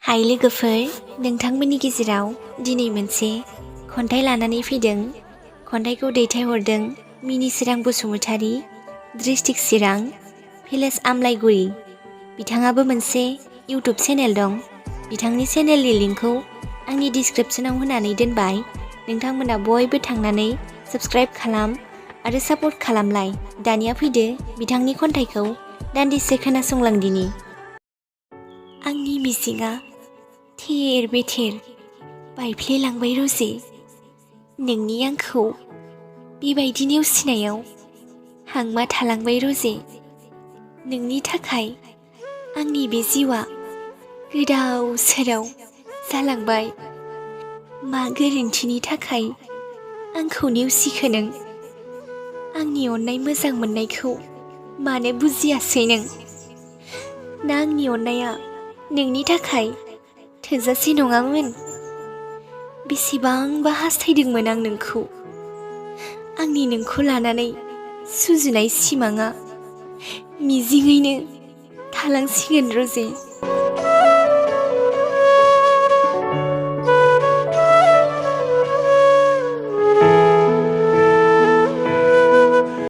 हाय लोगोफोर, नोंथांमोननि गेजेराव दिनै मोनसे खन्थाइ लानानै फैदों। खन्थाइखौ दैथायहरदों मिनिसोरां बसुमतारी, डिस्ट्रिक्ट चिरां, भिलेज आमलाइगुरि। बिथाङाबो मोनसे इउटुब चेनेल दं। बिथांनि चेनेलनि लिंकखौ आंनि डिसक्रिप्शनाव होनानै दोनबाय। नोंथांमोना बयबो थांनानै साबस्क्राइब खालाम आरो सापर्ट खालामलाय। दानिया फैदो बिथांनि खन्थाइखौ दान्दिसे खोनासंलांदिनि। आंनि मिजिंआ थेर बेथेर बायफ्लेलांबाय रजे, नोंनि आंखौ बेबायदि नेवसिनायाव हांमा थालांबाय रजे। नोंनि थाखाय आंनि बे जिउआ गोदाव सोराव जालांबाय। मा गोरोन्थिनि थाखाय आंखौ नेवसिखो नों? आंनि अननाय मोजां मोननायखौ मानो बुजियासै नों? ना आंनि अननाया नोंनि थाखाय थोजासे नङामोन? बेसेबांबा हास्थायदोंमोन आं नोंखौ। आंनि नोंखौ लानानै सुजुनाय सिमाङा मिजिङैनो थालांसिगोन रजे।